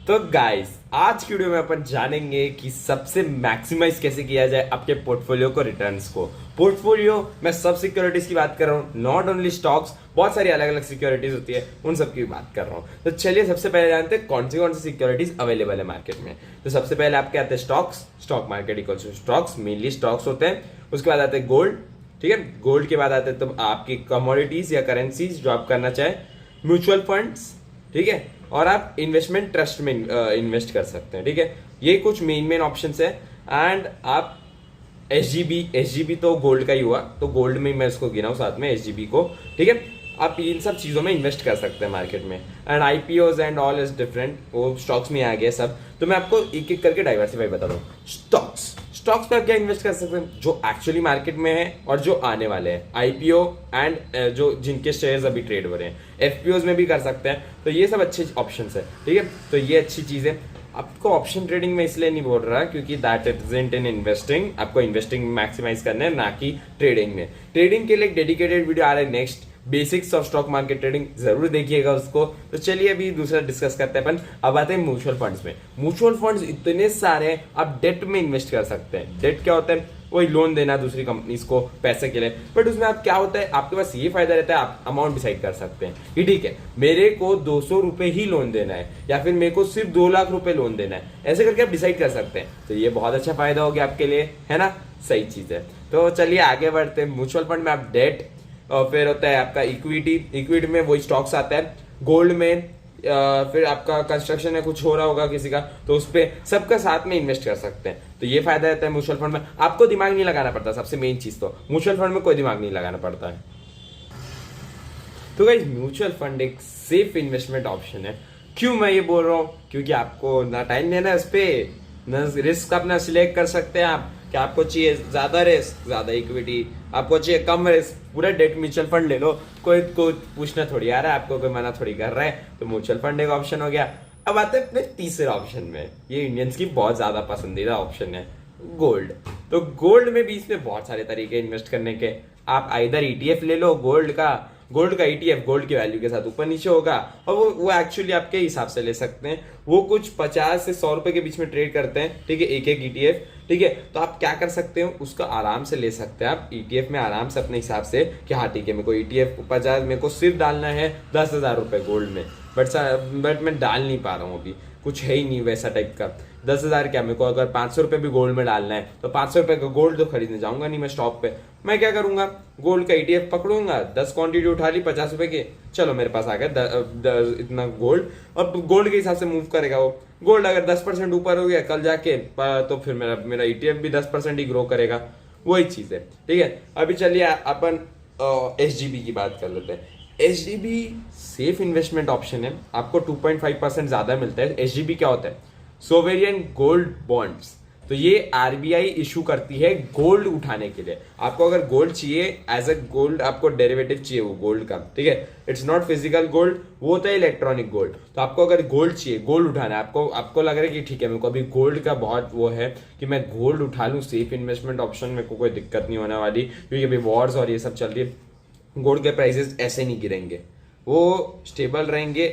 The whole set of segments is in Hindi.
तो गाइस आज की वीडियो में अपन जानेंगे कि सबसे मैक्सिमाइज कैसे किया जाए आपके पोर्टफोलियो को, रिटर्न्स को। पोर्टफोलियो मैं सब सिक्योरिटीज की बात कर रहा हूँ, नॉट ओनली स्टॉक्स, बहुत सारी अलग अलग सिक्योरिटीज होती है, उन सब की बात कर रहा हूँ। तो चलिए सबसे पहले जानते हैं कौन सी सिक्योरिटीज अवेलेबल है मार्केट में। तो सबसे पहले आपके आते हैं stocks, stock market equal to stocks, mainly stocks होते हैं। उसके बाद आते हैं गोल्ड, ठीक है, गोल्ड के बाद आते हैं तो आपकी कमोडिटीज या करेंसीज जो आप करना चाहे, म्यूचुअल फंड्स, ठीक है, और आप इन्वेस्टमेंट ट्रस्ट में इन्वेस्ट कर सकते हैं, ठीक है। ये कुछ मेन ऑप्शंस है। एंड आप एसजीबी तो गोल्ड का ही हुआ, तो गोल्ड में मैं इसको गिनाऊं साथ में एसजीबी को, ठीक है। आप इन सब चीजों में इन्वेस्ट कर सकते हैं मार्केट में। And IPOs and all is different, वो स्टॉक्स में आ गया सब। तो मैं आपको एक एक करके डाइवर्सिफाई बता दूं। स्टॉक्स पे आप क्या इन्वेस्ट कर सकते हैं जो एक्चुअली मार्केट में है और जो आने वाले हैं, आईपीओ एंड जो जिनके शेयर्स अभी ट्रेड हो रहे हैं, एफपीओज में भी कर सकते हैं। तो ये सब अच्छे ऑप्शंस है, ठीक है। तो ये अच्छी चीज है। आपको ऑप्शन ट्रेडिंग में इसलिए नहीं बोल रहा क्योंकि दैट इजंट इन इन्वेस्टिंग, आपको इन्वेस्टिंग मैक्सिमाइज करना है, ना कि ट्रेडिंग में। ट्रेडिंग के लिए एक डेडिकेटेड वीडियो आ रहा है next, basics of stock market trading, जरूर देखिएगा उसको। तो चलिए अभी दूसरा डिस्कस करते हैं अपन। अब आते हैं म्यूचुअल फंड्स में। म्यूचुअल फंड्स इतने सारे हैं, आप डेट में इन्वेस्ट कर सकते हैं। डेट क्या होता है? वही लोन देना दूसरी कंपनीज को पैसे के लिए। बट उसमें आप क्या होता है, आपके पास ये फायदा रहता है, आप अमाउंट डिसाइड कर सकते हैं कि ठीक है मेरे को 200 रुपए ही लोन देना है या फिर मेरे को सिर्फ 2 लाख रुपए लोन देना है, ऐसे करके आप डिसाइड कर सकते हैं। तो ये बहुत अच्छा फायदा हो गया आपके लिए, है ना, सही चीज है। तो चलिए आगे बढ़ते हैं। म्यूचुअल फंड में आप डेट, और फिर होता है आपका इक्विटी में वही स्टॉक्स आता है। गोल्ड में फिर आपका कंस्ट्रक्शन है, कुछ हो रहा होगा किसी का, तो उस पर सबका साथ में इन्वेस्ट कर सकते हैं। तो ये फायदा रहता है म्यूचुअल फंड में, आपको दिमाग नहीं लगाना पड़ता। सबसे मेन चीज तो म्यूचुअल फंड में कोई दिमाग नहीं लगाना पड़ता है। तो गाइस म्यूचुअल फंड एक सेफ इन्वेस्टमेंट ऑप्शन है। क्यों मैं ये बोल रहा हूँ? क्योंकि आपको ना टाइम देना है उस पर, ना रिस्क अपना सिलेक्ट कर सकते हैं आप कि आपको चाहिए ज्यादा रिस्क ज्यादा इक्विटी, आपको चाहिए कम रिस्क पूरा डेट म्यूचुअल फंड ले लो। कोई पूछना थोड़ी आ रहा है आपको, कोई मना थोड़ी कर रहा है। तो म्यूचुअल फंड एक ऑप्शन हो गया। अब आते हैं अपने तीसरे ऑप्शन में, ये इंडियंस की बहुत ज्यादा पसंदीदा ऑप्शन है, गोल्ड। तो गोल्ड में भी इसमें बहुत सारे तरीके इन्वेस्ट करने के। आप आइदर ईटीएफ ले लो गोल्ड का ईटीएफ गोल्ड की वैल्यू के साथ ऊपर नीचे होगा, और वो एक्चुअली आपके हिसाब से ले सकते हैं। वो कुछ 50 से 100 रुपए के बीच में ट्रेड करते हैं, ठीक है, एक ईटीएफ, ठीक है। तो आप क्या कर सकते हो, उसका आराम से ले सकते हैं आप ईटीएफ में आराम से अपने हिसाब से कि हाँ ठीक है मेरे को ईटीएफ 50, मेरे को सिर्फ डालना है 10,000 रुपए गोल्ड में। बट मैं डाल नहीं पा रहा हूँ, अभी कुछ है ही नहीं वैसा टाइप का। 10,000 क्या, मेरे को अगर 500 रुपए भी गोल्ड में डालना है तो 500 रुपए का गोल्ड तो खरीदने जाऊंगा नहीं मैं स्टॉक पे। मैं क्या करूंगा, गोल्ड का ईटीएफ पकड़ूंगा, 10 क्वांटिटी उठा ली 50 रुपए की, चलो मेरे पास आ गया इतना गोल्ड, और गोल्ड के हिसाब से मूव करेगा वो। गोल्ड अगर 10% ऊपर हो गया कल जाके, तो फिर मेरा ईटीएफ भी 10% ही ग्रो करेगा। वही चीज है, ठीक है। अभी चलिए अपन एसजीबी की बात कर लेते हैं। एसजीबी सेफ इन्वेस्टमेंट ऑप्शन है, आपको 2.5% ज्यादा मिलता है। एसजीबी क्या होता है? Sovereign gold bonds. तो ये आरबीआई इशू करती है गोल्ड उठाने के लिए। आपको अगर गोल्ड चाहिए एज अ गोल्ड, आपको डेरिवेटिव चाहिए वो गोल्ड का, ठीक है, इट्स नॉट फिजिकल गोल्ड, वो होता है इलेक्ट्रॉनिक गोल्ड। तो आपको अगर गोल्ड चाहिए, गोल्ड उठाना है, आपको लग रहा है कि ठीक है मेरे को अभी गोल्ड का बहुत वो है कि मैं गोल्ड उठा लूं, सेफ इन्वेस्टमेंट ऑप्शन, मेरे को कोई दिक्कत नहीं होने वाली क्योंकि अभी वॉर्स और ये सब चल रही है। गोल्ड के प्राइसेस ऐसे नहीं गिरेंगे, वो स्टेबल रहेंगे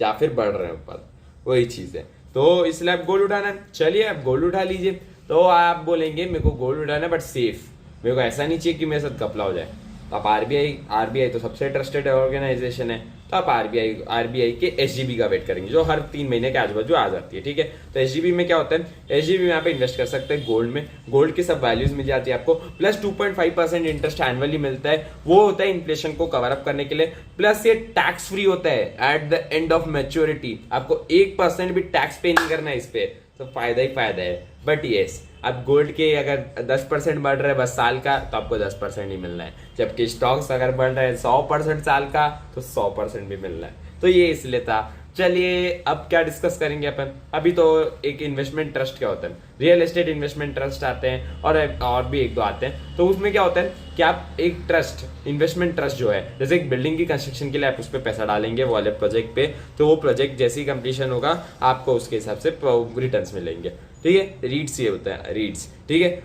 या फिर बढ़ रहे हैं ऊपर, वही चीज है। तो इसलिए आप गोल्ड उठाना है, चलिए आप गोल्ड उठा लीजिए। तो आप बोलेंगे मेरे को गोल्ड उठाना है बट सेफ, मेरे को ऐसा नहीं चाहिए कि मेरे साथ घपला हो जाए। तो आप आरबीआई तो सबसे ट्रस्टेड ऑर्गेनाइजेशन है, तो आप आरबीआई के एसजीबी का वेट करेंगे जो हर 3 महीने के आजू बाजू आ जाती है, ठीक है। तो एसजीबी में क्या होता है, एसजीबी में यहाँ पे इन्वेस्ट कर सकते हैं गोल्ड में, गोल्ड की सब वैल्यूज मिल जाती है आपको, प्लस 2.5% इंटरेस्ट एनुअली मिलता है। वो होता है इन्फ्लेशन को कवर अप करने के लिए, प्लस ये टैक्स फ्री होता है at the end of maturity. आपको 1% भी टैक्स पे नहीं करना है इस पे, तो फायदा ही फायदा है। बट यस, अब गोल्ड के अगर 10% बढ़ रहा है बस साल का, तो आपको 10% ही मिलना है, जबकि स्टॉक्स अगर बढ़ रहा है 100% साल का, तो 100% भी मिलना है। तो ये इसलिए था। चलिए अब क्या डिस्कस करेंगे अपन। अभी तो एक इन्वेस्टमेंट ट्रस्ट क्या होता है, रियल एस्टेट इन्वेस्टमेंट ट्रस्ट आते हैं और भी एक दो आते हैं। तो उसमें क्या होता है कि आप एक ट्रस्ट, इन्वेस्टमेंट ट्रस्ट जो है, जैसे एक बिल्डिंग की कंस्ट्रक्शन के लिए आप उस पर पैसा डालेंगे वो वाले प्रोजेक्ट पे, तो वो प्रोजेक्ट जैसे ही कंप्लीशन होगा आपको उसके हिसाब से रिटर्न्स मिलेंगे, ठीक है। रीट्स ये होता है, रीट्स, ठीक है।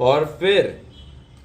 और फिर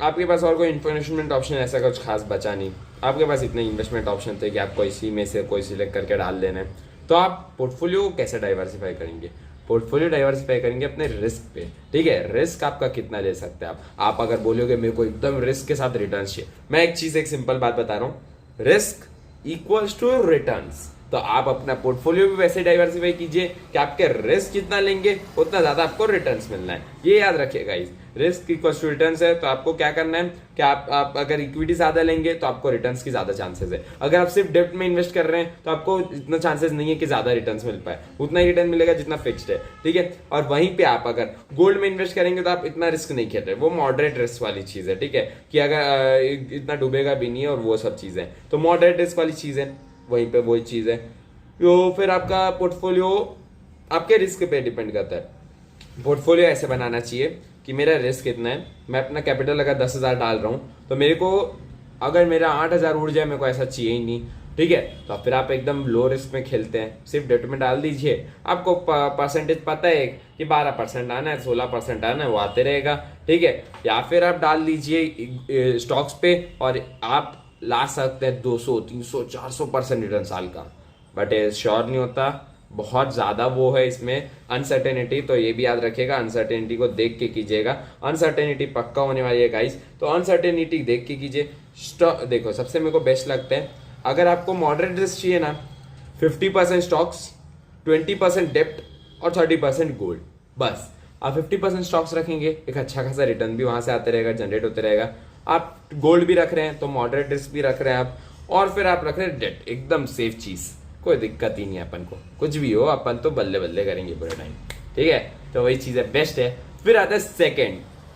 आपके पास और कोई इन्वेस्टमेंट ऑप्शन ऐसा कुछ खास बचा नहीं, आपके पास इतने इन्वेस्टमेंट ऑप्शन थे कि आपको इसी में से कोई सिलेक्ट करके डाल देना है। तो आप पोर्टफोलियो को कैसे डाइवर्सिफाई करेंगे? पोर्टफोलियो डाइवर्सिफाई करेंगे अपने रिस्क पे, ठीक है। रिस्क आपका कितना ले सकते हैं आप अगर बोलोगे मेरे को एकदम रिस्क के साथ रिटर्न चाहिए, मैं एक सिंपल बात बता रहा हूँ, रिस्क इक्वल्स टू रिटर्न्स। तो आप अपना पोर्टफोलियो भी वैसे डाइवर्सिफाई कीजिए कि आपके रिस्क जितना लेंगे उतना ज्यादा आपको रिटर्न्स मिलना है। ये याद रखिएगा guys, risk equals to returns है। तो आपको क्या करना है कि आप अगर इक्विटी ज्यादा लेंगे तो आपको रिटर्न्स की ज्यादा चांसेस है। अगर आप सिर्फ डेब्ट में इन्वेस्ट कर रहे हैं तो आपको इतना चांसेस नहीं है कि ज्यादा रिटर्न्स मिल पाए, उतना ही रिटर्न मिलेगा जितना फिक्स्ड है, ठीक है। और वहीं पे आप अगर गोल्ड में इन्वेस्ट करेंगे तो आप इतना रिस्क नहीं खेल रहे, वो मॉडरेट रिस्क वाली चीज है, ठीक है, कि अगर इतना डूबेगा भी नहीं है और वो सब चीजें, तो मॉडरेट रिस्क वाली चीज है, वहीं पे वही चीज है। तो फिर आपका पोर्टफोलियो आपके रिस्क पे डिपेंड करता है। पोर्टफोलियो ऐसे बनाना चाहिए कि मेरा रिस्क कितना है, मैं अपना कैपिटल अगर 10,000 डाल रहा हूँ तो मेरे को अगर मेरा 8,000 उड़ जाए, मेरे को ऐसा चाहिए ही नहीं, ठीक है। तो फिर आप एकदम लो रिस्क में खेलते हैं, सिर्फ डेट में डाल दीजिए, आपको परसेंटेज पता है कि 12% आना है, 16% आना है, वो आते रहेगा, ठीक है। या फिर आप डाल दीजिए स्टॉक्स पे और आप ला सकते हैं 200, 300, 400% रिटर्न साल का, बट श्योर नहीं होता, बहुत ज्यादा वो है इसमें अनसर्टेनिटी। तो ये भी याद रखिएगा, अनसर्टेनिटी को देख के कीजिएगा, अनसर्टेनिटी पक्का होने वाली है गाइस, तो अनसर्टेनिटी देख के कीजिए। देखो सबसे मेरे को बेस्ट लगता है, अगर आपको मॉडरेट रिस्क चाहिए ना, 50% स्टॉक्स, 20% डेप्ट और 30% गोल्ड, बस आप 50% स्टॉक्स रखेंगे, एक अच्छा खासा रिटर्न भी वहां से आते रहेगा, जनरेट होते रहेगा। आप गोल्ड भी रख रहे हैं तो मॉडरेट रिस्क भी रख रहे हैं आप, और फिर आप रख रहे हैं डेट, एकदम सेफ चीज, कोई दिक्कत ही नहीं है अपन को, कुछ भी हो अपन तो बल्ले बल्ले करेंगे पूरे टाइम, ठीक है। तो वही चीज है, बेस्ट है। फिर आता है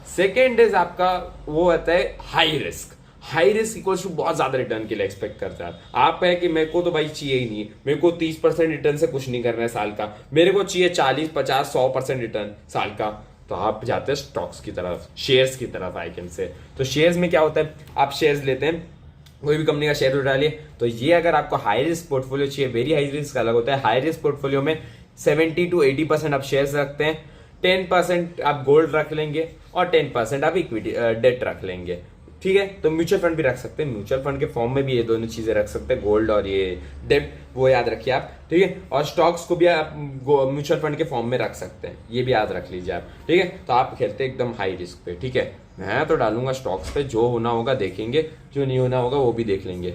सेकेंड इज आपका वो आता है high risk. High risk equals to बहुत ज्यादा रिटर्न के लिए एक्सपेक्ट करते हैं आप है कि मेरे को तो भाई चाहिए ही नहीं, मेरे को 30% रिटर्न से कुछ नहीं करना है साल का, मेरे को चाहिए 40, 50, 100% रिटर्न साल का, तो आप जाते हैं स्टॉक्स की तरफ, शेयर्स की तरफ आई कैन से। तो शेयर्स में क्या होता है, आप शेयर्स लेते हैं, कोई भी कंपनी का शेयर उठा लिए, तो ये अगर आपको हाई रिस्क पोर्टफोलियो चाहिए, वेरी हाई रिस्क अलग होता है। हाई रिस्क पोर्टफोलियो में 70 to 80% आप शेयर्स रखते हैं, 10% आप गोल्ड रख लेंगे और 10% आप इक्विटी डेट रख लेंगे, ठीक है। तो म्यूचुअल फंड भी रख सकते हैं, म्यूचुअल फंड के फॉर्म में भी ये दोनों चीजें रख सकते हैं, गोल्ड और ये डेट, वो याद रखिए आप, ठीक है। और स्टॉक्स को भी आप म्यूचुअल फंड के फॉर्म में रख सकते हैं, ये भी याद रख लीजिए आप, ठीक है। तो आप खेलते हैं एकदम हाई रिस्क पे, ठीक है। मैं तो डालूंगा स्टॉक्स पे, जो होना होगा देखेंगे, जो नहीं होना होगा वो भी देख लेंगे।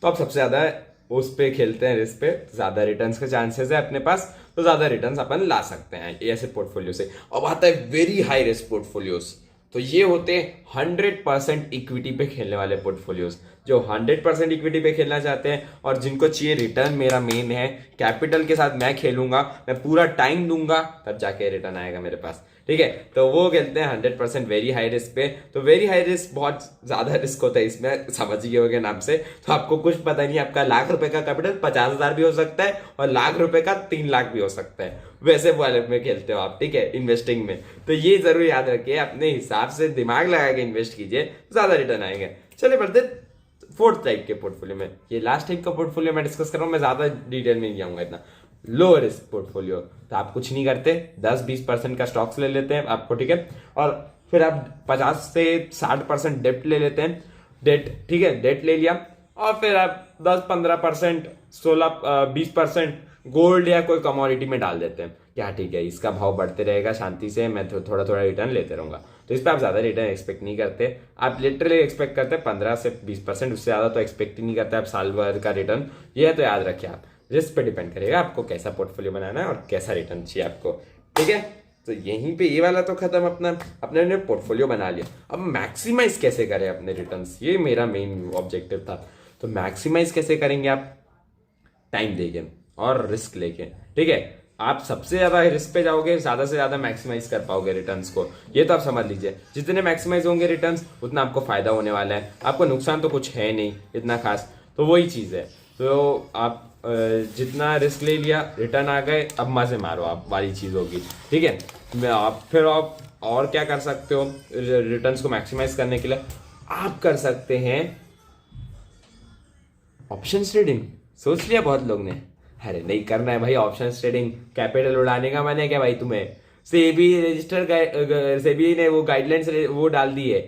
तो आप सबसे ज्यादा उस पे खेलते हैं, रिस्क पे, ज्यादा रिटर्न्स के चांसेस है अपने पास, तो ज्यादा रिटर्न्स अपन ला सकते हैं ऐसे पोर्टफोलियो से। अब आता है वेरी हाई रिस्क पोर्टफोलियोज, तो ये होते हैं 100% इक्विटी पे खेलने वाले पोर्टफोलियोज, जो 100% इक्विटी पे खेलना चाहते हैं और जिनको चाहिए रिटर्न मेरा मेन है, कैपिटल के साथ मैं खेलूंगा, मैं पूरा टाइम दूंगा, तब जाके रिटर्न आएगा मेरे पास, ठीक है। तो वो खेलते हैं 100% वेरी हाई रिस्क पे। तो वेरी हाई रिस्क बहुत ज्यादा रिस्क होता है इसमें, समझ गए होंगे नाम से, तो आपको कुछ पता नहीं, आपका लाख रुपए का कैपिटल 50,000 भी हो सकता है और लाख रुपए का 3 लाख भी हो सकता है, वैसे वाले में खेलते हो आप, ठीक है, इन्वेस्टिंग में। तो ये जरूर याद रखिए, अपने हिसाब से दिमाग लगा के इन्वेस्ट कीजिए, ज्यादा रिटर्न आएंगे। चलिए बढ़ते फोर्थ टाइप के पोर्टफोलियो में। ये लास्ट टाइप का पोर्टफोलियो मैं डिस्कस कर रहा हूँ, मैं ज्यादा डिटेल में नहीं जाऊंगा इतना। लो रिस्क पोर्टफोलियो, तो आप कुछ नहीं करते, 10-20% का स्टॉक्स ले लेते हैं आपको, ठीक है, और फिर आप 50 से 60% डेप्ट ले लेते हैं, डेट, ठीक है, डेट ले लिया, और फिर आप 10-15%, 16-20% गोल्ड या कोई कमोडिटी में डाल देते हैं, क्या ठीक है, इसका भाव बढ़ते रहेगा शांति से, मैं थोड़ा थोड़ा रिटर्न लेते रहूंगा। तो इस पर आप ज्यादा रिटर्न एक्सपेक्ट नहीं करते, आप लिटरली एक्सपेक्ट करते हैं 15 से 20%, उससे ज्यादा तो एक्सपेक्ट ही नहीं करते आप साल भर का रिटर्न। ये है, तो याद रखिए आप, रिस्क पे डिपेंड करेगा आपको कैसा पोर्टफोलियो बनाना है और कैसा रिटर्न चाहिए आपको, ठीक है। तो यहीं पे ये वाला तो खत्म, अपने पोर्टफोलियो बना लिया। अब मैक्सिमाइज कैसे करें अपने रिटर्न्स, ये मेरा मेन ऑब्जेक्टिव था। तो मैक्सिमाइज कैसे करेंगे आप, टाइम देके और रिस्क लेके, ठीक है। आप सबसे ज्यादा रिस्क पे जाओगे, ज्यादा से ज्यादा मैक्सिमाइज कर पाओगे रिटर्न्स को, ये तो आप समझ लीजिए। जितने मैक्सिमाइज होंगे रिटर्न्स, उतना आपको फायदा होने वाला है, आपको नुकसान तो कुछ है नहीं इतना खास। तो वही चीज है, तो आप जितना रिस्क ले लिया, रिटर्न आ गए, अब मजे मारो आप वाली चीज होगी, ठीक है। फिर आप और क्या कर सकते हो रिटर्न्स को मैक्सिमाइज करने के लिए, आप कर सकते हैं ऑप्शन ट्रेडिंग। सोच लिया बहुत लोग ने, अरे नहीं करना है भाई ऑप्शन ट्रेडिंग, कैपिटल उड़ाने का मन है क्या भाई तुम्हें? सेबी सेबी ने वो गाइडलाइंस वो डाल दी है,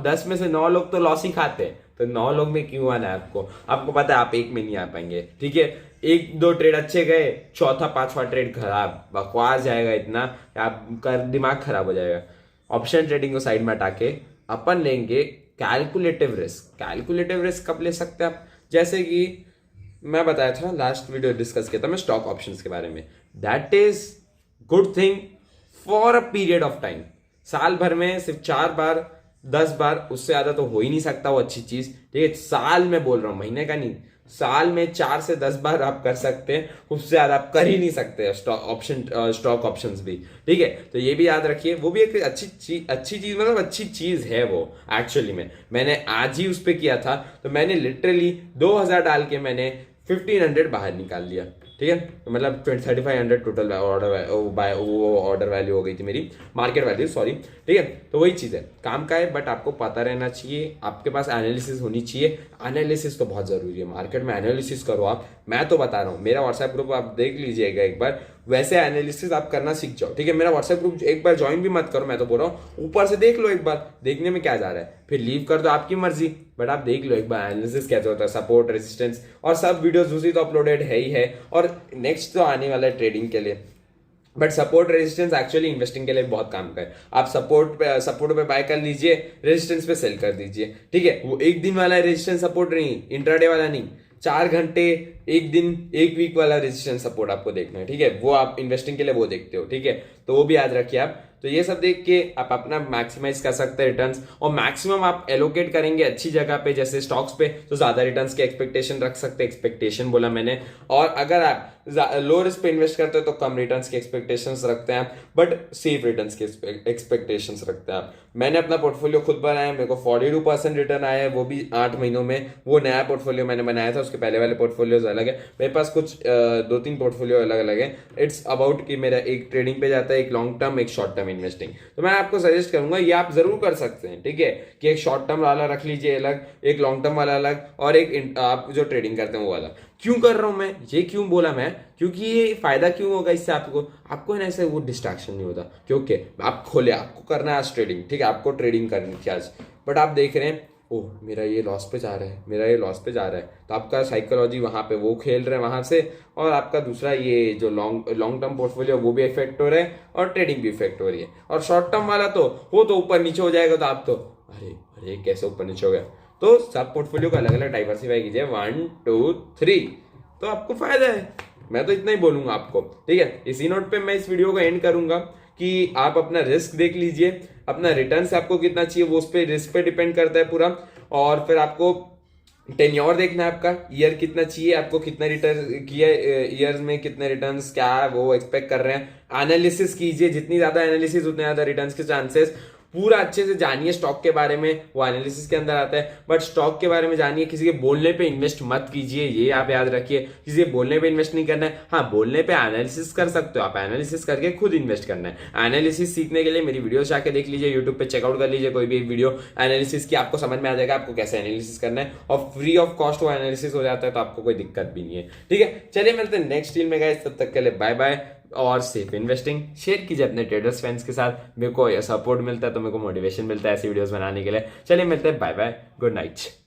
10 में से 9 लोग तो लॉस ही खाते हैं, तो 9 लोग में क्यों आना है आपको? आपको पता है आप 1 में नहीं आ पाएंगे, ठीक है। एक दो ट्रेड अच्छे गए, चौथा पांचवा ट्रेड खराब, बकवास जाएगा इतना, आप कर दिमाग खराब हो जाएगा। ऑप्शन ट्रेडिंग को साइड में हटा के अपन लेंगे कैलकुलेटिव रिस्क। कैलकुलेटिव रिस्क कब ले सकते हैं आप? जैसे कि मैं बताया था, लास्ट वीडियो डिस्कस किया था मैं स्टॉक ऑप्शंस के बारे में। That is good thing for a period of time. साल भर में सिर्फ 4 बार 10 बार, उससे ज्यादा तो हो ही नहीं सकता वो अच्छी चीज, ठीक है। साल में बोल रहा हूं, महीने का नहीं, साल में 4 से 10 बार आप कर सकते हैं, उससे ज्यादा आप कर ही नहीं सकते स्टॉक ऑप्शंस भी, ठीक है। तो ये भी याद रखिए, वो भी एक अच्छी चीज मतलब अच्छी चीज है वो। एक्चुअली में मैंने आज ही उस पर किया था, तो मैंने लिटरली 2000 डाल के मैंने 1500 बाहर निकाल लिया, ठीक है। तो मतलब 3500 टोटल ऑर्डर वैल्यू हो गई थी मेरी, मार्केट वैल्यू सॉरी, ठीक है। तो वही चीज है, काम का है, बट आपको पता रहना चाहिए, आपके पास एनालिसिस होनी चाहिए। एनालिसिस तो बहुत जरूरी है, मार्केट में एनालिसिस करो आप। मैं तो बता रहा हूँ, मेरा व्हाट्सएप ग्रुप आप देख लीजिएगा एक बार, वैसे एनालिसिस आप करना सीख जाओ, ठीक है। मेरा व्हाट्सएप ग्रुप एक बार ज्वाइन भी मत करो, मैं तो बोल रहा हूँ, ऊपर से देख लो एक बार, देखने में क्या जा रहा है, फिर लीव कर दो, आपकी मर्जी, बट आप देख लो एक बार एनालिसिस कैसे होता है, सपोर्ट रेजिस्टेंस, और सब वीडियोस दूसरी तो अपलोडेड है ही है, और नेक्स्ट तो आने वाला है ट्रेडिंग के लिए। But support resistance actually investing के लिए बहुत काम का है। आप सपोर्ट पे बाय कर लीजिए, रेजिस्टेंस पे सेल कर दीजिए, ठीक है। वो एक दिन वाला रेजिस्टेंस सपोर्ट नहीं, इंट्राडे वाला नहीं, 4 घंटे, एक दिन, एक वीक वाला रेजिस्टेंस सपोर्ट आपको देखना है, ठीक है। वो आप इन्वेस्टिंग के लिए वो देखते हो, ठीक है। तो वो भी याद रखिए आप। तो ये सब देख के आप अपना मैक्सिमाइज कर सकते हैं रिटर्न्स, और मैक्सिमम आप एलोकेट करेंगे अच्छी जगह पे, जैसे स्टॉक्स पे, तो ज्यादा रिटर्न्स के एक्सपेक्टेशन रख सकते हैं, एक्सपेक्टेशन बोला मैंने। और अगर आप लो रिस्क पे इन्वेस्ट करते हो तो कम रिटर्न्स के एक्सपेक्टेशंस रखते हैं आप, बट सेफ रिटर्न्स के एक्सपेक्टेशंस रखते हैं आप। मैंने अपना पोर्टफोलियो खुद बनाया, मेरे को 42% रिटर्न आया है, वो भी 8 महीनों में। वो नया पोर्टफोलियो मैंने बनाया था, उसके पहले वाले पोर्टफोलियोज अलग है, मेरे पास कुछ 2-3 पोर्टफोलियो अलग अलग है। इट्स अबाउट कि मेरा एक ट्रेडिंग पे जाता है, एक लॉन्ग टर्म, एक शॉर्ट टर्म इन्वेस्टिंग। तो मैं आपको सजेस्ट करूंगा, ये आप जरूर कर सकते हैं, ठीक है, कि एक शॉर्ट टर्म वाला रख लीजिए अलग, एक लॉन्ग टर्म वाला अलग, और एक आप जो ट्रेडिंग करते हैं वो वाला। क्यों कर रहा हूं मैं ये, क्यों बोला मैं, क्योंकि ये फायदा क्यों होगा इससे आपको ना ऐसे वो डिस्ट्रैक्शन नहीं होता, क्योंकि आप खोले, आपको करना है आज ट्रेडिंग, ठीक है, आपको ट्रेडिंग करनी थी आज, बट आप देख रहे हैं ओह मेरा ये लॉस पे जा रहा है, मेरा ये लॉस पे जा रहा है, तो आपका साइकोलॉजी वहां पे वो खेल रहे हैं वहां से, और आपका दूसरा ये जो लॉन्ग टर्म पोर्टफोलियो वो भी इफेक्ट हो रहा है, और ट्रेडिंग भी इफेक्ट हो रही है। और शॉर्ट टर्म वाला तो वो तो ऊपर नीचे हो जाएगा, तो आप तो अरे अरे कैसे ऊपर नीचे हो गया। तो सब पोर्टफोलियो को अलग अलग डाइवर्सिफाई कीजिए, 1 2 3, तो आपको फायदा है। मैं तो इतना ही बोलूंगा आपको, ठीक है। इसी नोट पे मैं इस वीडियो को एंड करूंगा कि आप अपना रिस्क देख लीजिए, अपना रिटर्न से आपको कितना चाहिए वो उस पे रिस्क पे डिपेंड करता है पूरा, और फिर आपको टेन्योर देखना है, आपका ईयर कितना चाहिए, आपको कितना रिटर्न किया, ईयर्स में कितने रिटर्न्स क्या वो एक्सपेक्ट कर रहे हैं। एनालिसिस कीजिए, जितनी ज्यादा एनालिसिस उतने ज्यादा रिटर्न्स के चांसेस। पूरा अच्छे से जानिए स्टॉक के बारे में, वो एनालिसिस के अंदर आता है, बट स्टॉक के बारे में जानिए, किसी के बोलने पे इन्वेस्ट मत कीजिए, ये आप याद रखिए। किसी के बोलने पे इन्वेस्ट नहीं करना है, हाँ बोलने पे एनालिसिस कर सकते हो आप, एनालिसिस करके खुद इन्वेस्ट करना है। एनालिसिस सीखने के लिए मेरी वीडियो जाके देख लीजिए, यूट्यूब पे चेकआउट कर लीजिए कोई भी वीडियो एनालिसिस की, आपको समझ में आ जाएगा आपको कैसे एनालिसिस करना है, और फ्री ऑफ कॉस्ट वो एनालिसिस हो जाता है, तो आपको कोई दिक्कत भी नहीं है, ठीक है। चलिए मिलते हैं नेक्स्ट वीडियो में गाइस, तब तक के लिए बाय बाय, और सेफ इन्वेस्टिंग शेयर कीजिए अपने ट्रेडर्स फ्रेंड्स के साथ। मेरे को सपोर्ट मिलता है तो मेरे को मोटिवेशन मिलता है ऐसी वीडियोस बनाने के लिए। चलिए मिलते हैं, बाय बाय, गुड नाइट।